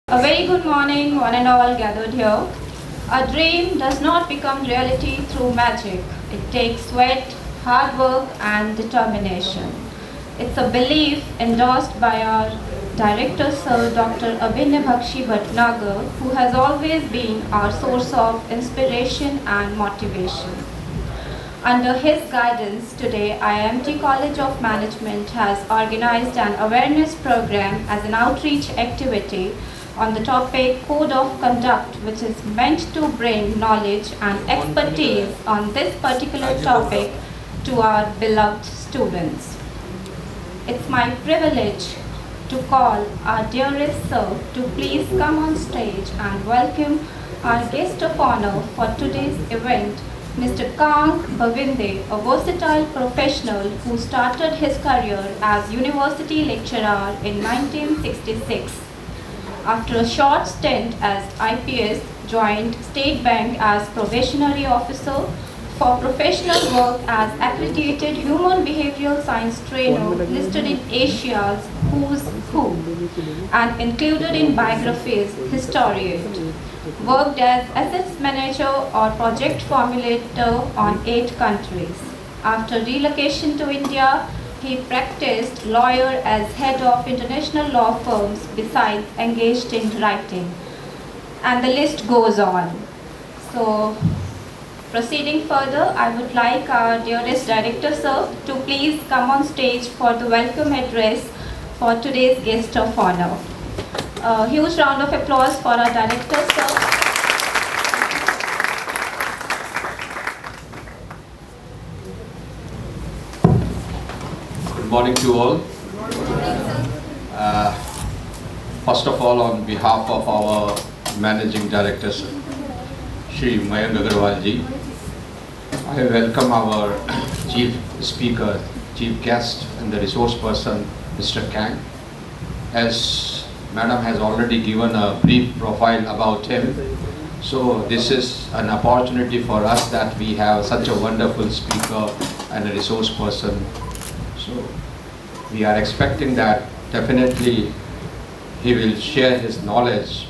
A very good morning, one and all gathered here. A dream does not become reality through magic. It takes sweat, hard work, and determination. It's a belief endorsed by our director, Sir Dr. Abhinavakshi Bhatnagar, who has always been our source of inspiration and motivation. Under his guidance, today IIMT College of Management has organized an awareness program as an outreach activity on the topic Code of Conduct, which is meant to bring knowledge and expertise on this particular topic to our beloved students. It's my privilege to call our dearest sir to please come on stage and welcome our guest of honor for today's event, Mr. Kang B'winde, a versatile professional who started his career as university lecturer in 1966. After a short stint as IPS, joined State Bank as Probationary Officer for professional work as accredited Human Behaviour Science trainer listed in Asia's Who's Who and included in Biographie Historiette. Worked as assets manager or project formulator on 8 countries. After relocation to India, he practiced lawyer as head of international law firms besides engaged in writing. And the list goes on. So, proceeding further, I would like our dearest director sir to please come on stage for the welcome address for today's guest of honor. A huge round of applause for our director sir. Good morning to all. First of all, on behalf of our Managing Director, Shree Kang ji, I welcome our Chief Speaker, Chief Guest and the resource person, Mr. Kang. As Madam has already given a brief profile about him, so this is an opportunity for us that we have such a wonderful speaker and a resource person. So we are expecting that definitely he will share his knowledge.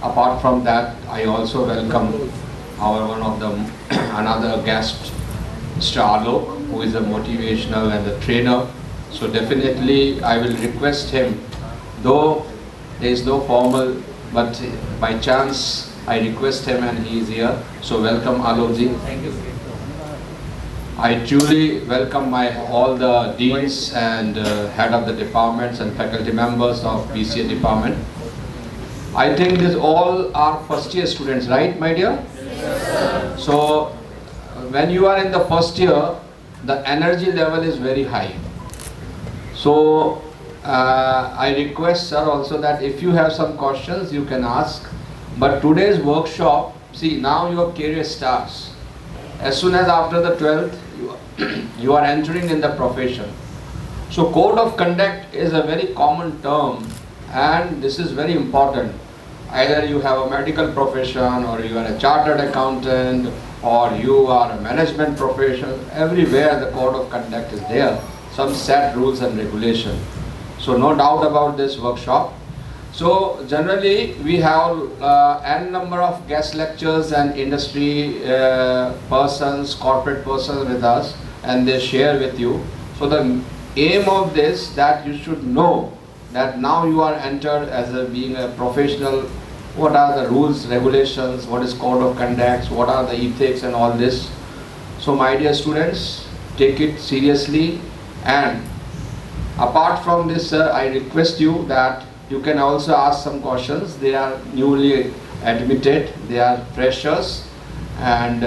Apart from that, I also welcome our another guest, Mr. Alok, who is a motivational and a trainer. So definitely I will request him, though there is no formal, but by chance I request him and he is here. So welcome Alok ji. Thank you. I truly welcome all the deans and head of the departments and faculty members of BCA department. I think these all are first year students, right my dear? Yes, sir. So when you are in the first year, the energy level is very high. So I request sir also that if you have some questions you can ask. But today's workshop, see, now your career starts. As soon as after the 12th, you are entering in the profession. So code of conduct is a very common term and this is very important. Either you have a medical profession or you are a chartered accountant or you are a management profession, everywhere the code of conduct is there, some set rules and regulation. So no doubt about this workshop. So generally we have n number of guest lectures and industry persons, corporate persons with us, and they share with you. So the aim of this, that you should know that now you are entered as being a professional, what are the rules, regulations, what is code of conduct, what are the ethics and all this. So my dear students, take it seriously, and apart from this I request you that you can also ask some questions. They are newly admitted, they are freshers. And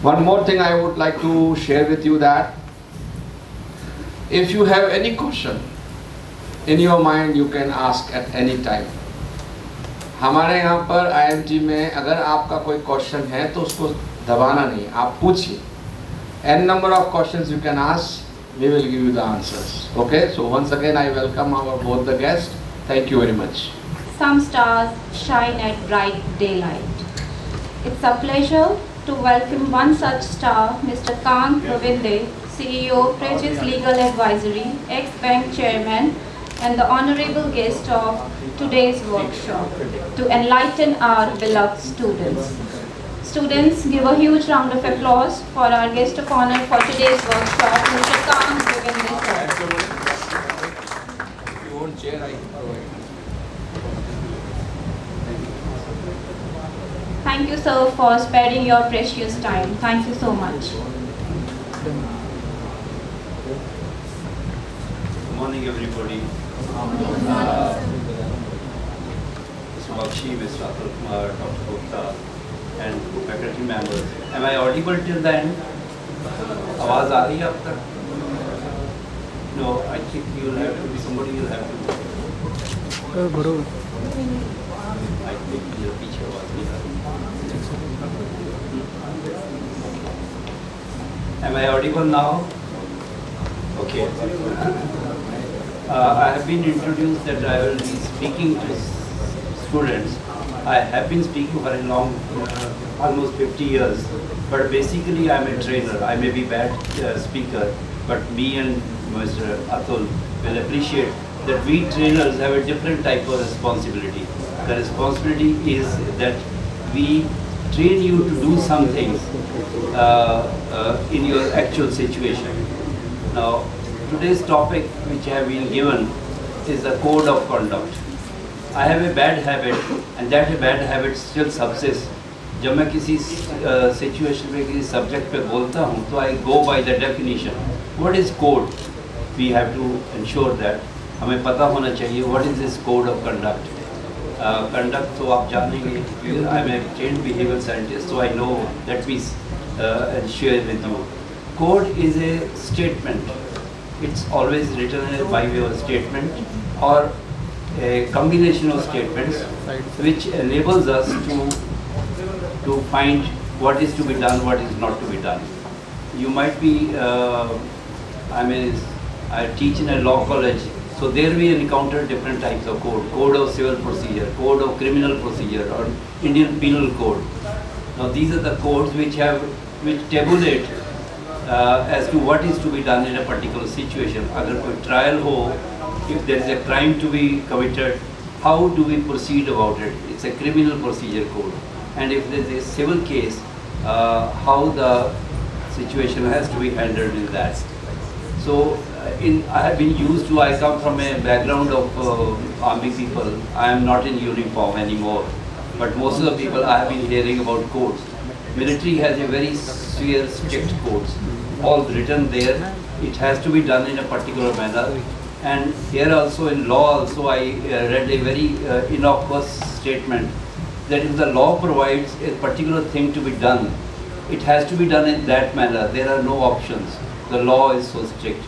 one more thing I would like to share with you, that if you have any question in your mind, you can ask at any time. हमारे यहाँ पर IIMT में अगर आपका कोई question है तो उसको दबाना नहीं, आप पूछिए. N number of questions you can ask, we will give you the answers. Okay, so once again I welcome our both the guests. Thank you very much. Some stars shine at bright daylight. It's a pleasure to welcome one such star, Mr. Kang B'winde, CEO, Prazis Legal Advisory, ex-bank chairman, and the honorable guest of today's workshop to enlighten our beloved students. Students, give a huge round of applause for our guest of honor for today's workshop, Mr. Kang B'winde Started. If you want chair, I can provide. Thank you, sir, for sparing your precious time. Thank you so much. Good morning, everybody. Mr. Bakshi, Mr. Atul Kumar, Dr. Gupta, and faculty members. Am I audible till the end? आवाज आ रही है अब तक? No, I think you'll have to be somebody. You'll have to. I think your पीछे आवाज नहीं आ रही. Am I audible now? Okay. I have been introduced that I will be speaking to students. I have been speaking for a long, almost 50 years, but basically I am a trainer. I may be bad speaker, but me and Mr. Atul will appreciate that we trainers have a different type of responsibility. The responsibility is that we train you to do something in your actual situation. Now, today's topic which I have been given is the code of conduct. I have a bad habit, and that bad habit still subsists. जब मैं किसी situation पे किसी subject पे बोलता हूँ, तो I go by the definition. What is code? We have to ensure that हमें पता होना चाहिए what is this code of conduct. Conduct तो आप जानेंगे. I am a trained behavioral scientist, so I know. Let me share with you. Code is a statement. It's always written by way of statement or a combination of statements which enables us to find what is to be done, what is not to be done. You might be, I teach in a law college, so there we encounter different types of code. Code of civil procedure, code of criminal procedure, or Indian penal code. Now these are the codes which tabulate as to what is to be done in a particular situation. अगर कोई trial हो, if there is a crime to be committed, how do we proceed about it? It's a criminal procedure code. And if there is a civil case, how the situation has to be handled in that. So, I have been used to, I come from a background of army people. I am not in uniform anymore. But most of the people I have been hearing about codes. Military has a very severe, strict codes. All written there. It has to be done in a particular manner. And here also in law also I read a very innocuous statement that if the law provides a particular thing to be done, it has to be done in that manner. There are no options. The law is so strict.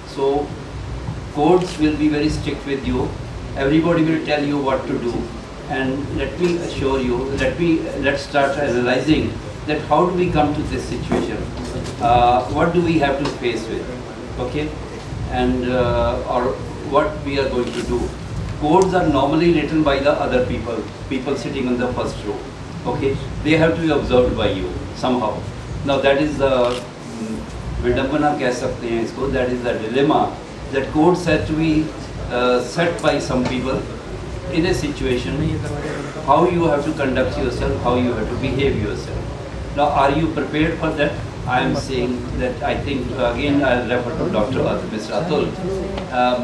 So codes will be very strict with you. Everybody will tell you what to do. And let me assure you, let's start analyzing that how do we come to this situation? What do we have to face with? Okay? And or what we are going to do. Codes are normally written by the other people sitting on the first row. Okay, they have to be observed by you somehow. Now that is the vidambana कह सकते हैं इसको. That is the dilemma that codes have to be set by some people in a situation. How you have to conduct yourself, how you have to behave yourself. Now, are you prepared for that? I am saying that I think, again, I'll refer to Mr. Atul.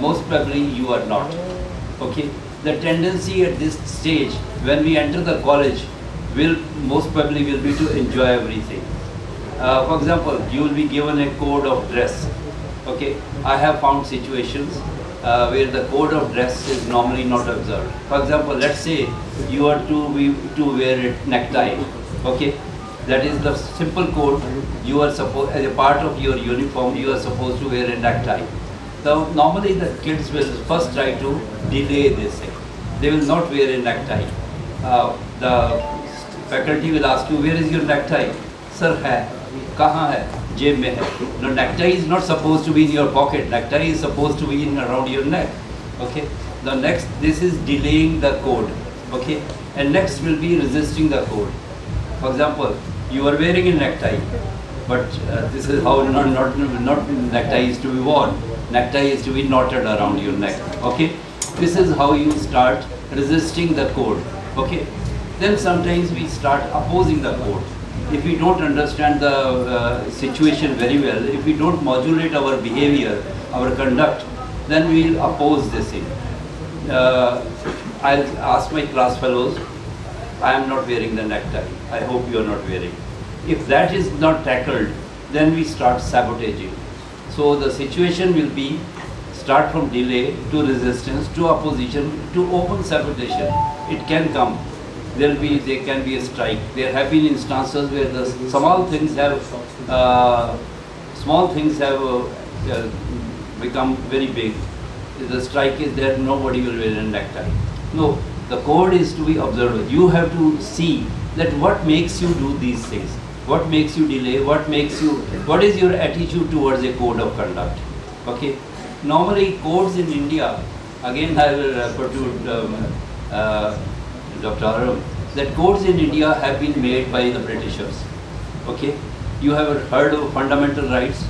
Most probably you are not. Okay? The tendency at this stage, when we enter the college, most probably will be to enjoy everything. For example, you will be given a code of dress. Okay? I have found situations where the code of dress is normally not observed. For example, let's say you are to wear a necktie. Okay? That is the simple code. You are supposed, as a part of your uniform, you are supposed to wear a necktie. So normally the kids will first try to delay this thing. They will not wear a necktie. The faculty will ask you, where is your necktie? Sir, hai. Kahan hai? Jeb mein hai. No, necktie is not supposed to be in your pocket. Necktie is supposed to be in around your neck. Okay. The next, this is delaying the code. Okay. And next will be resisting the code. For example, you are wearing a necktie, but this is how not necktie is to be worn. Necktie is to be knotted around your neck. Okay, this is how you start resisting the code. Okay, then sometimes we start opposing the code. If we don't understand the situation very well, if we don't modulate our behavior, our conduct, then we will oppose this thing. I'll ask my class fellows, I am not wearing the necktie. I hope you are not wearing. If that is not tackled, then we start sabotaging. So the situation will be start from delay to resistance to opposition to open sabotage. It can come. There can be a strike. There have been instances where the small things have become very big. If the strike is there, nobody will wear a necktie. No, the code is to be observed. You have to see that what makes you do these things, what makes you delay, what is your attitude towards a code of conduct. Okay. Normally codes in India, again I will refer to Dr. Aram, that codes in India have been made by the Britishers. Okay. You have heard of fundamental rights?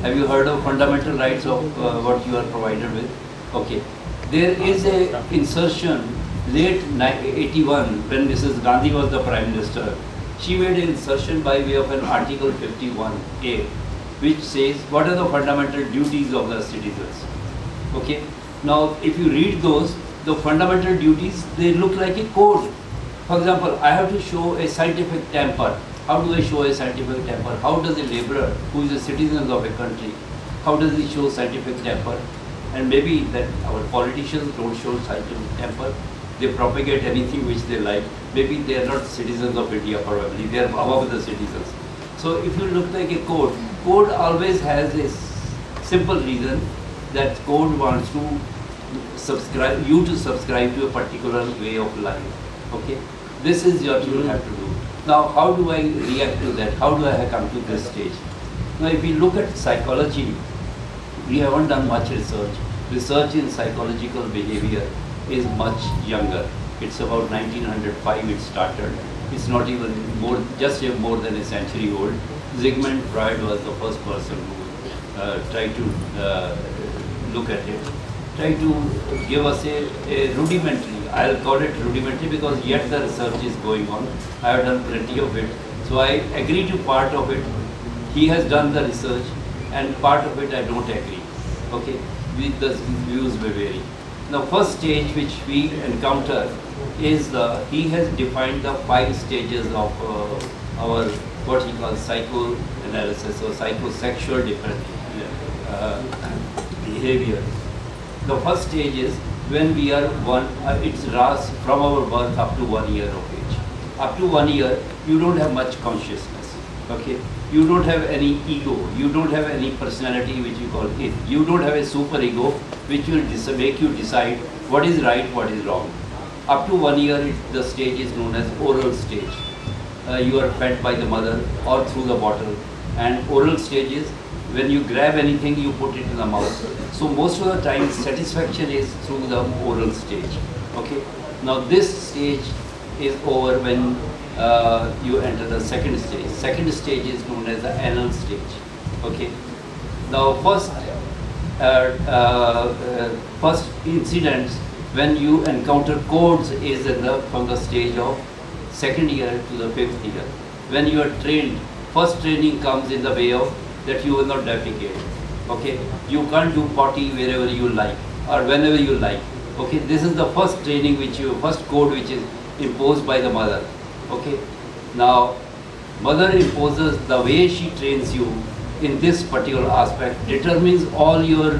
Have you heard of fundamental rights of what you are provided with? Okay. There is a insertion late 81 when Mrs. Gandhi was the Prime Minister. She made an insertion by way of an Article 51A, which says what are the fundamental duties of the citizens. Okay. Now, if you read those, the fundamental duties, they look like a code. For example, I have to show a scientific temper. How do I show a scientific temper? How does a laborer who is a citizen of a country, how does he show scientific temper? And maybe that our politicians don't show scientific temper. They propagate anything which they like. Maybe they are not citizens of India probably. They are above the citizens. So if you look like a code always has a simple reason that code wants to subscribe to a particular way of life. Okay? This is what you have to do. Now, how do I react to that? How do I come to this stage? Now, if we look at psychology, we haven't done much research. Research in psychological behavior is much younger. It's about 1905 it started. It's not even more than a century old. Sigmund Freud was the first person who tried to look at it, tried to give us a rudimentary, I'll call it rudimentary because yet the research is going on. I have done plenty of it. So I agree to part of it. He has done the research and part of it I don't agree. Okay, the views may vary. The first stage which we encounter is he has defined the 5 stages of our what he calls psychoanalysis or psychosexual behavior. The first stage is when we are it's lasts from our birth up to 1 year of age. Up to 1 year, you don't have much consciousness. Okay, you don't have any ego. You don't have any personality which you call it. You don't have a super ego which will make you decide what is right, what is wrong. Up to 1 year, the stage is known as oral stage. You are fed by the mother or through the bottle. And oral stage is when you grab anything, you put it in the mouth. So most of the time, satisfaction is through the oral stage. Okay. Now this stage is over when you enter the second stage. Second stage is known as the anal stage. Okay. Now first incidents when you encounter codes is from the stage of second year to the 5th year. When you are trained, first training comes in the way of that you will not defecate. Okay, you can't do potty wherever you like or whenever you like. Okay, this is the first training first code which is imposed by the mother. Okay, now mother imposes the way she trains you in this particular aspect determines all your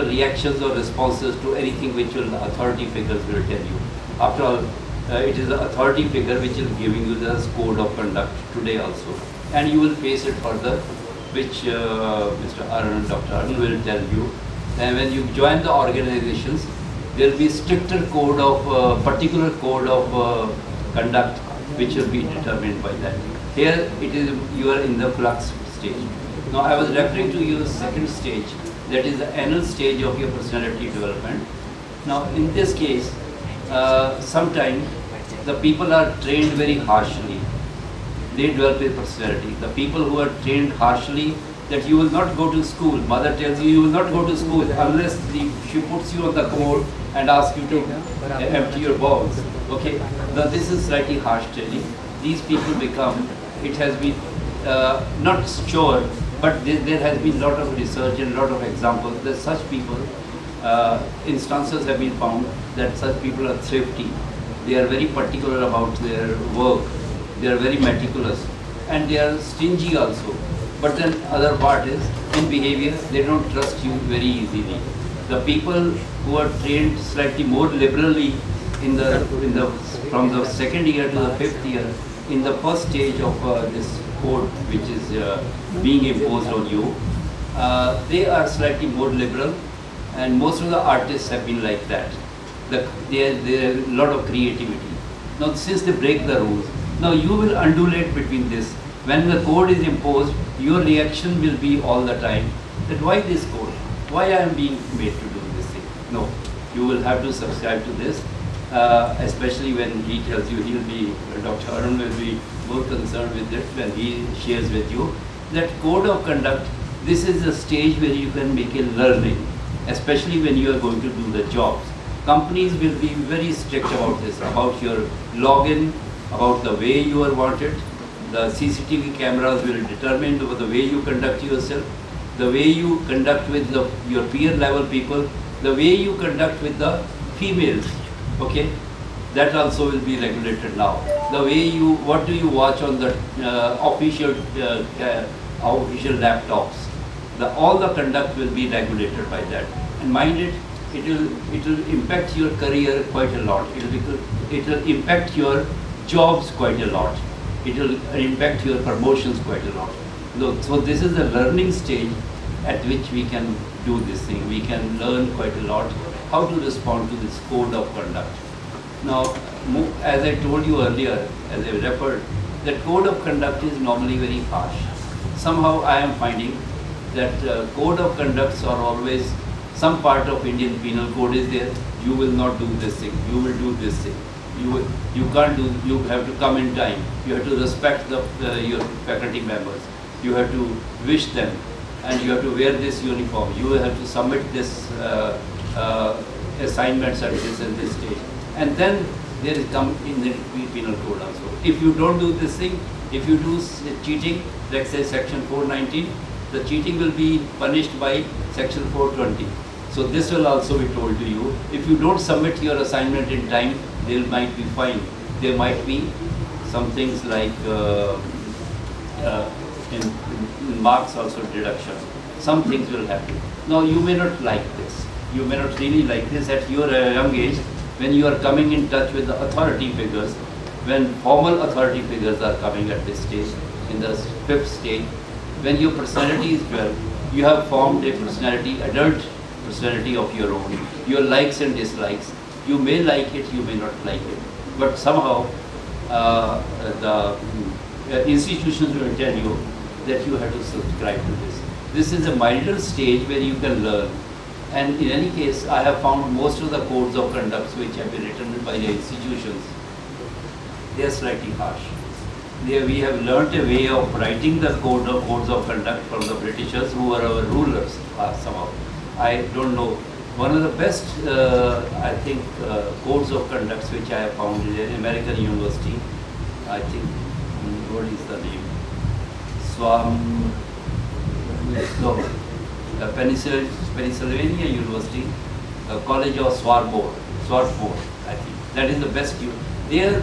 reactions or responses to anything which authority figures will tell you. After all, it is the authority figure which is giving you the code of conduct today also. And you will face it further, which Mr. Arun, Dr. Arun will tell you. And when you join the organizations, there will be stricter code of, particular code of conduct which will be determined by that. Here it is, you are in the flux stage. Now I was referring to your second stage, that is the anal stage of your personality development. Now in this case, sometimes the people are trained very harshly. They develop a personality. The people who are trained harshly, that you will not go to school. Mother tells you you will not go to school unless she puts you on the court and asks you to empty your bowels. Okay, now this is slightly harsh telling. These people become, it has been not sure, but there has been a lot of research and a lot of examples that such people, instances have been found that such people are thrifty. They are very particular about their work. They are very meticulous, and they are stingy also. But then other part is, in behavior, they don't trust you very easily. The people who are trained slightly more liberally from the second year to the fifth year, in the first stage of this code which is being imposed on you, they are slightly more liberal, and most of the artists have been like that. There are a lot of creativity. Now since they break the rules, now you will undulate between this. When the code is imposed, your reaction will be all the time that why this code? Why I am being made to do this thing? No, you will have to subscribe to this, especially when he tells you, Dr. Arun will be more concerned with it when he shares with you that code of conduct. This is a stage where you can make a learning, especially when you are going to do the jobs. Companies will be very strict about this, about your login, about the way you are wanted. The CCTV cameras will determine the way you conduct yourself, the way you conduct with your peer level people, the way you conduct with the females. Okay, that also will be regulated now. The way what do you watch on the official laptops? All the conduct will be regulated by that. And mind it, it will impact your career quite a lot. It will impact your jobs quite a lot. It will impact your promotions quite a lot. So this is the learning stage at which we can do this thing. We can learn quite a lot how to respond to this code of conduct. Now, as I told you earlier, as I referred, that code of conduct is normally very harsh. Somehow I am finding that code of conducts are always, some part of Indian Penal Code is there. You will not do this thing. You will do this thing. You can't do. You have to come in time. You have to respect your faculty members. You have to wish them, and you have to wear this uniform. You have to submit this assignments at this and this stage. And then there is come in the penal code also. If you don't do this thing, if you do cheating, let's say section 419, the cheating will be punished by section 420. So this will also be told to you. If you don't submit your assignment in time, there might be fine. There might be some things like in marks also deduction. Some things will happen. Now you may not like this. You may not really like this at your young age, when you are coming in touch with the authority figures, when formal authority figures are coming at this stage, in the fifth stage, when your personality is 12, you have formed a personality, adult personality of your own, your likes and dislikes. You may like it, you may not like it, but somehow the institutions will tell you that you have to subscribe to this. This is a milder stage where you can learn. And in any case, I have found most of the codes of conduct which have been written by the institutions, they are slightly harsh. We have learnt a way of writing the codes of conduct from the Britishers who were our rulers somehow. I don't know. One of the best, I think, codes of conduct which I have found is an American university. I think, what is the name? Pennsylvania University, College of Swarthmore, I think. That is the best. There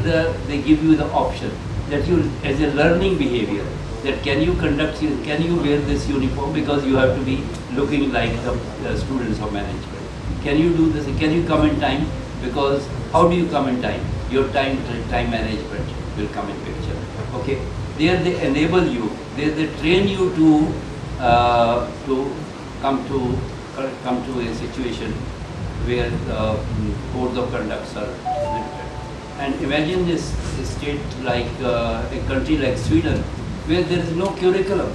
they give you the option that you, as a learning behavior, that can you wear this uniform because you have to be looking like the students of management. Can you do this? Can you come in time? Because how do you come in time? Your time management will come in picture. Okay. There they enable you. They train you to come to a situation where codes of conduct are limited. And imagine this state like a country like Sweden, where there is no curriculum.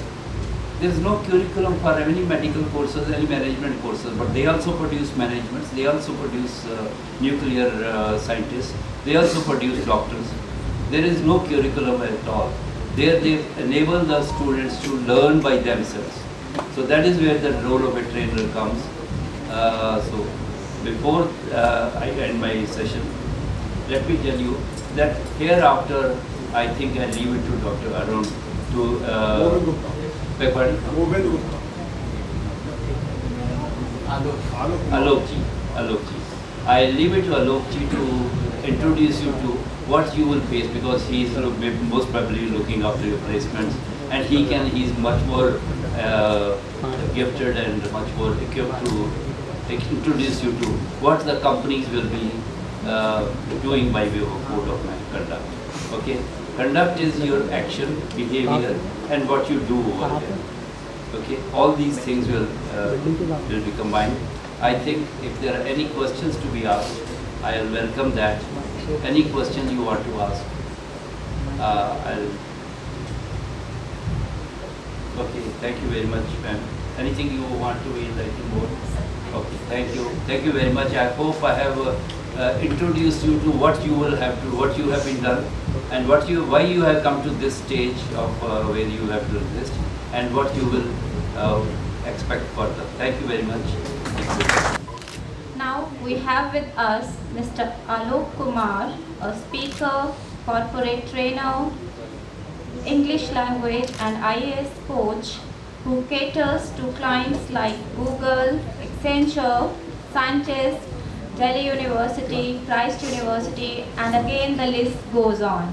There is no curriculum for any medical courses, any management courses, but they also produce managements, they also produce nuclear scientists, they also produce doctors. There is no curriculum at all. There they enable the students to learn by themselves. So that is where the role of a trainer comes. So before I end my session, let me tell you that hereafter, I think I leave it to Dr. Arun to Alokji. I leave it to Alokji to introduce you to what you will face, because he is most probably looking after your placements, and he's much more gifted and much more equipped to introduce you to what the companies will be doing by way of a code of conduct. Okay, conduct is your action, behavior, and what you do over there. Okay, all these things will be combined. I think if there are any questions to be asked, I'll welcome that. Any questions you want to ask, Okay, thank you very much, ma'am. Anything you want to enlighten more? Okay, thank you. Thank you very much. I hope I have introduced you to what you have been done, and why you have come to this stage of where you have to exist, and what you will expect further. Thank you very much. Now we have with us Mr. Alok Kumar, a speaker, corporate trainer, English language and IAS coach, who caters to clients like Google, Accenture, scientists, Delhi University, Christ University, and again the list goes on.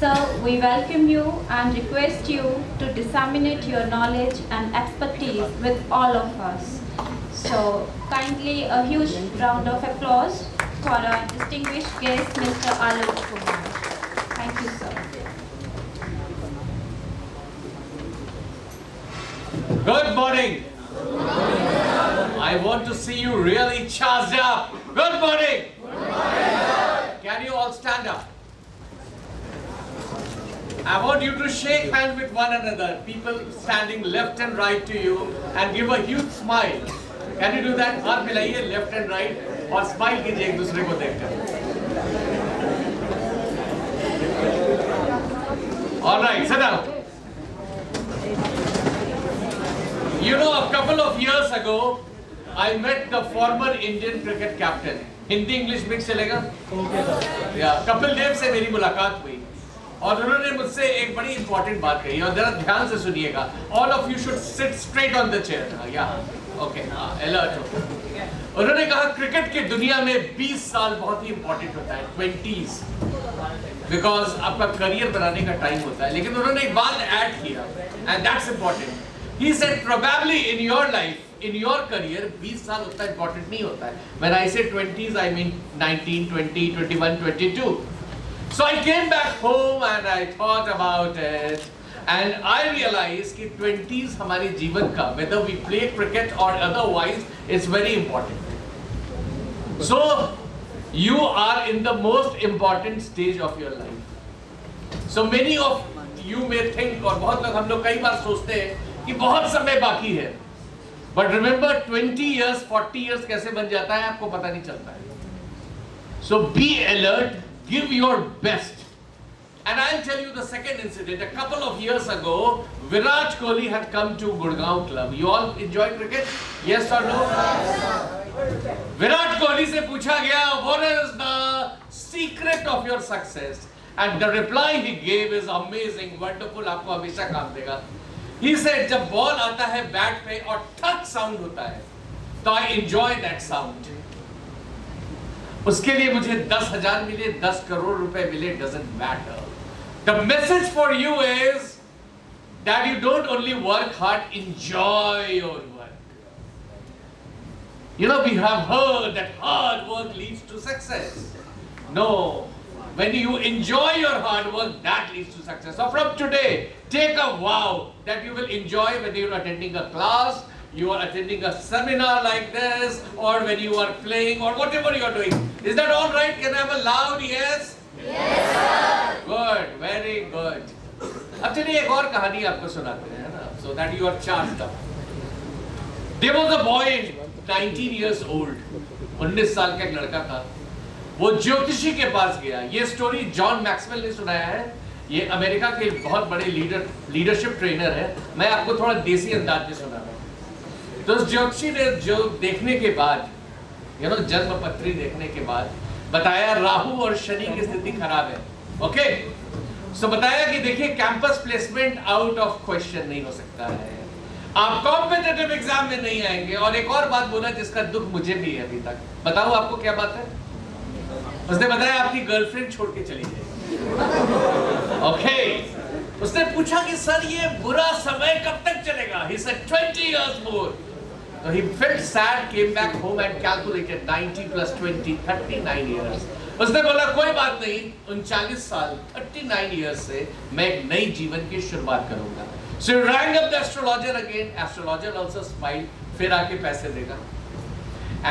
So we welcome you and request you to disseminate your knowledge and expertise with all of us. So kindly a huge round of applause for our distinguished guest, Mr. Alok Kumar. Thank you, sir. Good morning. I want to see you really charged up. Good morning. Can you all stand up? I want you to shake hands with one another, people standing left and right to you, and give a huge smile. Can you do that? हाथ मिलाइए left and right और smile कीजिए एक दूसरे को देखकर. All right, sit down. You know, a couple of years ago, I met the former Indian cricket captain. Hindi English mix चलेगा? या कपिल देव से मेरी मुलाकात हुई और उन्होंने मुझसे एक बड़ी इंपॉर्टेंट बात कही और जरा ध्यान से सुनिएगा. All of you should sit straight on the chair. Okay, alert हो. उन्होंने कहा क्रिकेट की दुनिया में 20 साल बहुत ही इंपॉर्टेंट होता है, 20s, बिकॉज आपका करियर बनाने का टाइम होता है. लेकिन उन्होंने एक बात ऐड किया, and that's important. He said probably in your life, in your career, 20 साल उतना important नहीं होता है. When I say 20s, I mean 19, 20, 21, 22. So I came back home and I thought about it, and I realized कि 20s हमारे जीवन का, whether we play cricket or otherwise, is very important. So you are in the most important stage of your life. So many of you may think, और बहुत लोग, हम लोग कई बार सोचते हैं कि बहुत समय बाकी है. But remember, 20 years, 40 years कैसे बन जाता है आपको पता नहीं चलता है. So be alert, give your best. And I'll tell you the second incident. A couple of years ago, Virat Kohli had come to Gurgaon club. You all enjoy cricket? Yes or no? Virat Kohli से पूछा गया, what is the secret of your success? And the reply he gave is amazing, wonderful, आपको हमेशा काम देगा. He said, जब ball आता है बैट पे और ठक साउंड होता है, तो I enjoy that sound. उसके लिए मुझे 10,000 मिले, 10 करोड़ रुपए मिले, doesn't matter. The message for you is that you don't only work hard, enjoy your work. You know, we have heard that hard work leads to success. No. When you enjoy your hard work, that leads to success. So from today, take a vow that you will enjoy whether you are attending a class, you are attending a seminar like this, or when you are playing, or whatever you are doing. Is that all right? Can I have a loud yes? Yes, sir. Good, very good. अब चलिए एक और कहानी आपको सुनाते हैं ना, so that you are charged up. There was a boy, 19 years old. 19 साल का एक लड़का था. वो ज्योतिषी के पास गया. ये स्टोरी जॉन मैक्सवेल ने सुनाया है. ये अमेरिका के बहुत बड़े लीडरशिप ट्रेनर है। मैं आपको थोड़ा देसी अंदाज में सुना रहा हूँ। तो उस ज्योतिषी ने जो देखने के बाद जन्म पत्री देखने के बाद बताया राहु और शनि की स्थिति खराब है। ओके, सो बताया कि देखिए campus placement out of question नहीं हो सकता है, आप कॉम्पिटिटिव एग्जाम में नहीं आएंगे। और एक और बात बोला जिसका दुख मुझे भी है अभी तक। बताओ आपको क्या बात है? उसने बताया आपकी गर्लफ्रेंड छोड़ के चली गई। ओके, उसने पूछा कि सर ये बुरा समय कब तक चलेगा? He said 20 years more. So he felt sad, came back home and calculated 90 plus 20, 39 years. उसने बोला कोई बात नहीं, 39 साल 39 years से मैं एक नई जीवन की शुरुआत करूंगा। So he rang up the astrologer again. Astrologer also smiled. फिर आके पैसे देगा।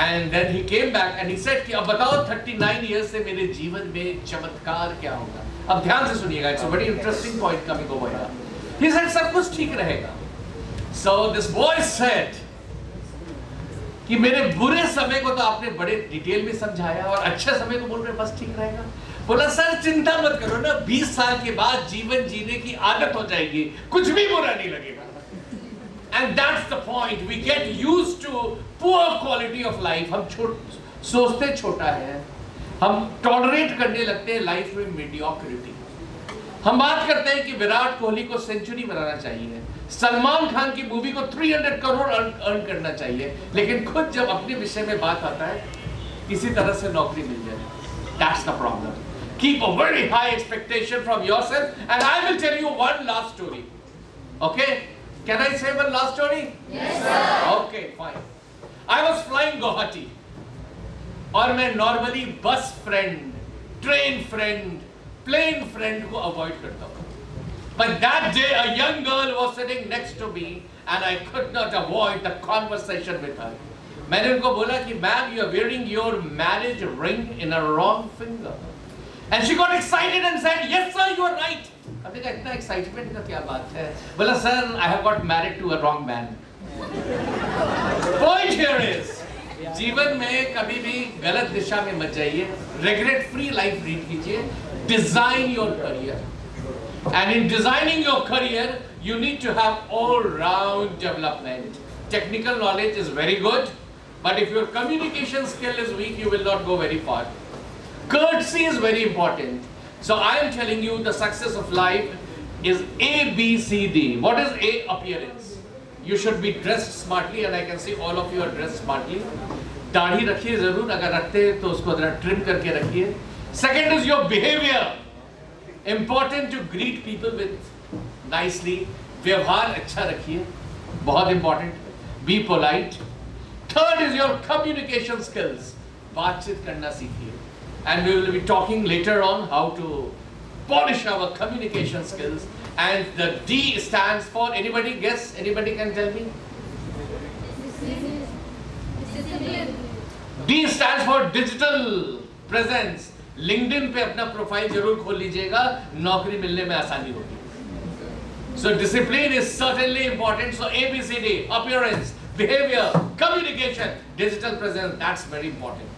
And then he came back and he said कि अब बताओ 39 years से मेरे जीवन में चमत्कार क्या होगा? अब ध्यान से सुनिएगा, it's a very interesting point coming over here. He said सब कुछ ठीक रहेगा। So this boy said कि मेरे बुरे समय को तो आपने बड़े डिटेल में समझाया और अच्छे समय को बोल रहे बस ठीक रहेगा। बोला सर चिंता मत करो ना, 20 साल के बाद जीवन जीने की आदत हो जाएगी, कुछ भी बुरा नहीं लगेगा। And that's the point. We get used to poor quality of life. हम सोचते छोटा है, हम टॉलरेट करने लगते हैं लाइफ में मीडियोक्रिटी। हम बात करते हैं कि विराट कोहली को सेंचुरी बनाना चाहिए, सलमान खान की मूवी को 300 करोड़ अर्न करना चाहिए, लेकिन खुद जब अपने विषय में बात आता है किसी तरह से नौकरी मिल जाए। That's the problem. Keep a very high expectation from yourself, and I will tell you one last story. Okay? Can I say one last story? Yes, sir. Okay, fine. I was flying Guwahati, और मैं normally bus friend, train friend, plane friend को avoid करता हूँ। But that day a young girl was sitting next to me and I could not avoid the conversation with her. मैंने उनको बोला कि ma'am you are wearing your marriage ring in a wrong finger. And she got excited and said, yes sir, you are right. अभी का इतना excitement का क्या बात है? बोला sir I have got married to a wrong man. Point here is, जीवन में कभी भी गलत दिशा में मत जाइए, regret free life लीड कीजिए, design your career. And in designing your career, you need to have all-round development. Technical knowledge is very good, but if your communication skill is weak, you will not go very far. Courtesy is very important. So I am telling you, the success of life is A, B, C, D. What is A? Appearance. You should be dressed smartly, and I can see all of you are dressed smartly. दाढ़ी रखिए जरूर, अगर रखते हैं तो उसको जरा trim करके रखिए. Second is your behavior. Important to greet people with nicely. व्यवहार अच्छा रखिए, बहुत important. Be polite. Third is your communication skills. बातचीत करना सीखिए. And we will be talking later on how to polish our communication skills. And the D stands for, anybody guess? Anybody can tell me? D stands for digital presence. LinkedIn पे अपना profile जरूर खोल लीजिएगा, नौकरी मिलने में आसानी होगी. So discipline is certainly important. So A, B, C, D: appearance, behavior, communication, digital presence. That's very important.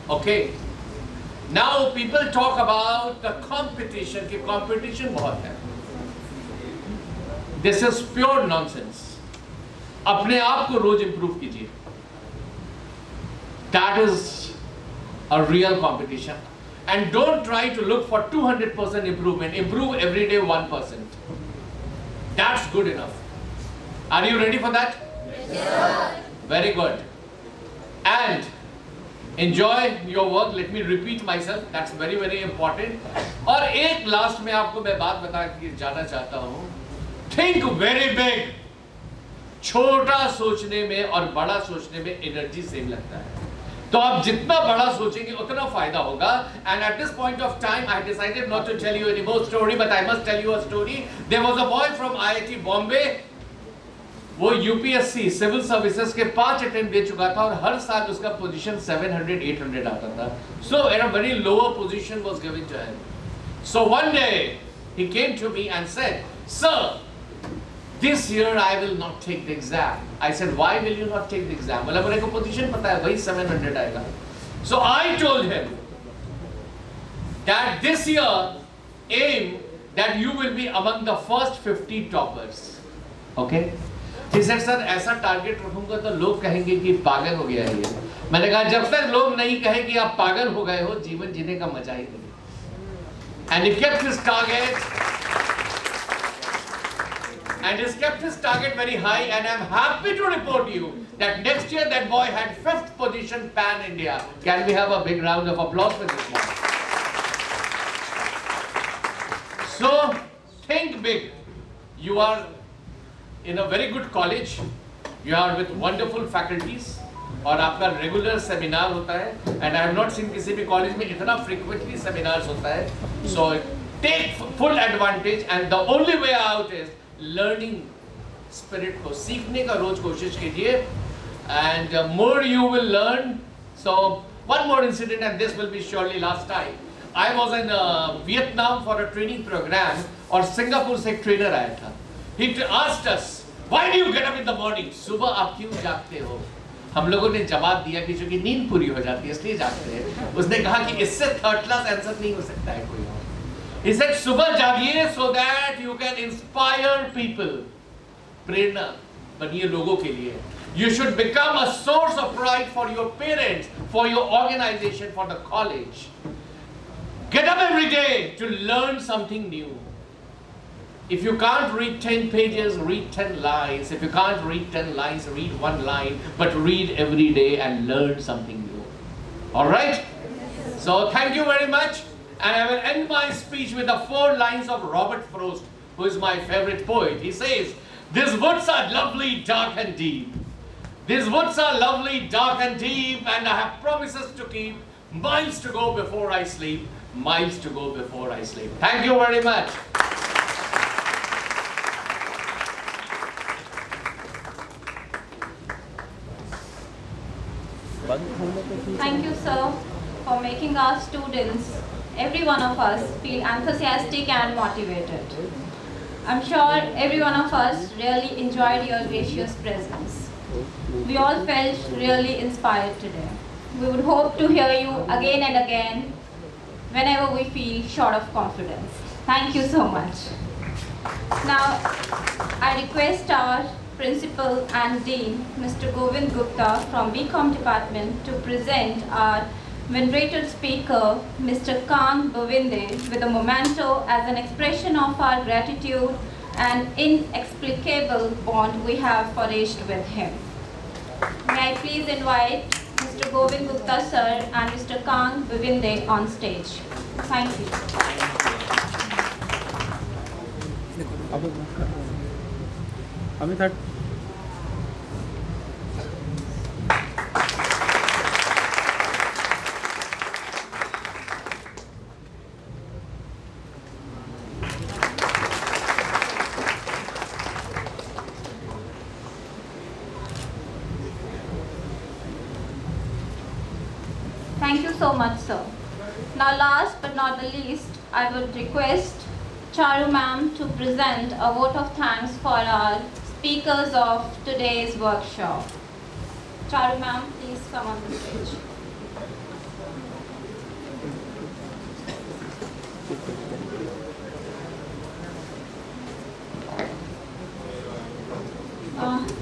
Okay. Now people talk about the competition. कि competition बहुत है. This is pure nonsense. अपने आप को रोज improve कीजिए. That is a real competition. And don't try to look for 200% improvement. Improve every day 1%. That's good enough. Are you ready for that? Yes, sir. Very good. And enjoy your work. Let me repeat myself. That's very, very important. और एक last में आपको मैं बात बता के जाना चाहता हूँ. Think very big. छोटा सोचने में और बड़ा सोचने में एनर्जी सेम लगता है. तो आप जितना बड़ा सोचेंगे उतना फायदा होगा. And at this point of time, I decided not to tell you any more story, but I must tell you a story. There was a boy from IIT Bombay. वो UPSC सिविल सर्विसेज के 5 attempt दे चुका था और हर साल उसका position 700-800 आता था. So at a very lower position was given to him. So one day he came to me and said, "Sir, this year I will not take the exam." I said, "Why will you not take the exam?" बोला मेरे को position पता है, वही 700 आएगा. So I told him that this year aim that you will be among the first 50 toppers. Okay? He said, sir, ऐसा target रखूंगा तो लोग कहेंगे कि पागल हो गया है ये. मैंने कहा जब तक लोग नहीं कहे कि आप पागल हो गए हो, जीवन जीने का मजा ही नहीं. And he kept his target. And he's kept his target very high, and I'm happy to report you that next year that boy had 5th position pan India. Can we have a big round of applause for this one? So think big. You are in a very good college. You are with wonderful faculties. और आपका regular seminar होता है. And I have not seen किसी भी college में इतना frequently seminars होता है. So take full advantage, and the only way out is learning spirit को सीखने का रोज कोशिश कीजिए. And more you will learn. So one more incident, and this will be surely last time. I was in Vietnam for a training program, और Singapore से एक trainer आया था. He asked us, why do you get up in the morning? सुबह आप क्यों जागते हो? हम लोगों ने जवाब दिया कि चूंकि नींद पूरी हो जाती है इसलिए जागते हैं. उसने कहा कि इससे थर्ड क्लास आंसर नहीं हो सकता है कोई और. He said, सुबह जागिए so that you can inspire people. प्रेरणा बनिए लोगों के लिए. You should become a source of pride for your parents, for your organization, for the college. Get up every day to learn something new. If you can't read 10 pages, read 10 lines. If you can't read 10 lines, read 1 line, but read every day and learn something new. All right? So thank you very much. And I will end my speech with the 4 lines of Robert Frost, who is my favorite poet. He says, these woods are lovely, dark and deep. These woods are lovely, dark and deep, and I have promises to keep. Miles to go before I sleep. Miles to go before I sleep. Thank you very much. Thank you, sir, for making our students, every one of us, feel enthusiastic and motivated. I'm sure every one of us really enjoyed your gracious presence. We all felt really inspired today. We would hope to hear you again and again whenever we feel short of confidence. Thank you so much. Now, I request our Principal and Dean, Mr. Govind Gupta from BCom Department, to present our venerated speaker, Mr. Kang B'winde, with a memento as an expression of our gratitude and inexplicable bond we have forged with him. May I please invite Mr. Govind Gupta sir and Mr. Kang B'winde on stage. Thank you. Thank you so much, sir. Now, last but not the least, I would request Charu ma'am to present a vote of thanks for our speakers of today's workshop. Charu ma'am, please come on the stage.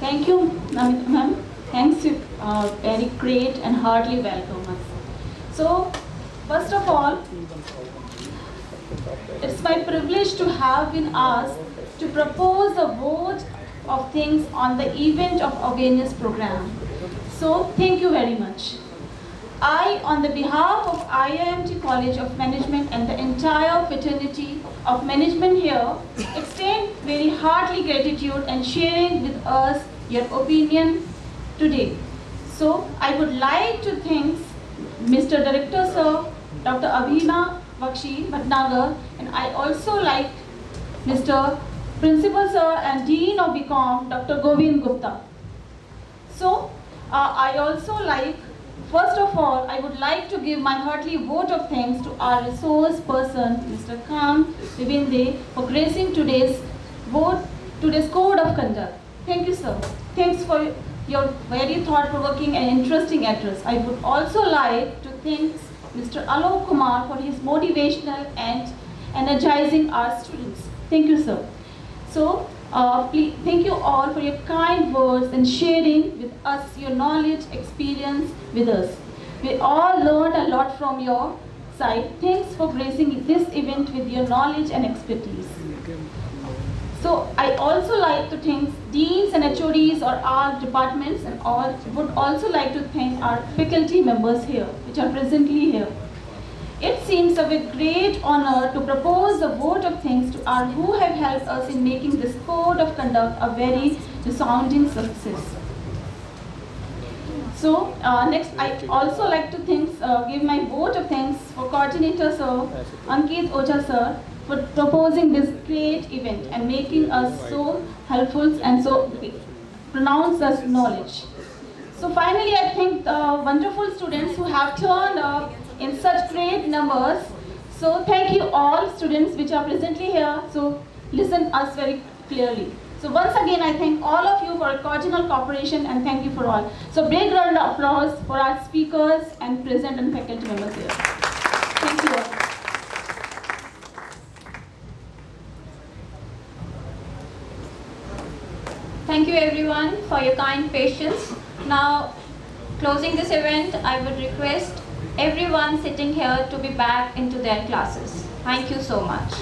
Thank you, ma'am. Thanks, very great and heartily welcome us. So, first of all, it's my privilege to have been asked to propose a vote of things on the event of awareness program. So, thank you very much. I, on the behalf of IIMT College of Management and the entire fraternity of management here, extend very heartily gratitude and sharing with us your opinion today. So, I would like to thank Mr. Director Sir, Dr. Abhina Bakshi Bhatnagar, and I also like Mr. Principal Sir and Dean of BCom, Dr. Govind Gupta. So, I also like, first of all, I would like to give my hearty vote of thanks to our resource person, Mr. Kang B'winde, for gracing today's code of conduct. Thank you, sir. Thanks for your very thought-provoking and interesting address. I would also like to thank Mr. Alok Kumar for his motivational and energizing our students. Thank you, sir. So, please, thank you all for your kind words and sharing with us your knowledge, experience with us. We all learned a lot from your side. Thanks for gracing this event with your knowledge and expertise. So I also like to thank deans and HODs or our departments, and all would also like to thank our faculty members here, which are presently here. It seems a great honor to propose a vote of thanks to our who have helped us in making this code of conduct a very resounding success. So next, I also like to give my vote of thanks for coordinator sir, Ankit Oja sir, for proposing this great event and making us so helpful and so pronounce us knowledge. So finally, I thank the wonderful students who have turned up in such great numbers. So thank you all students which are presently here. So listen us very clearly. So once again, I thank all of you for cordial cooperation and thank you for all. So big round of applause for our speakers and present and faculty members here. Thank you all. Thank you everyone for your kind patience. Now, closing this event, I would request everyone sitting here to be back into their classes. Thank you so much.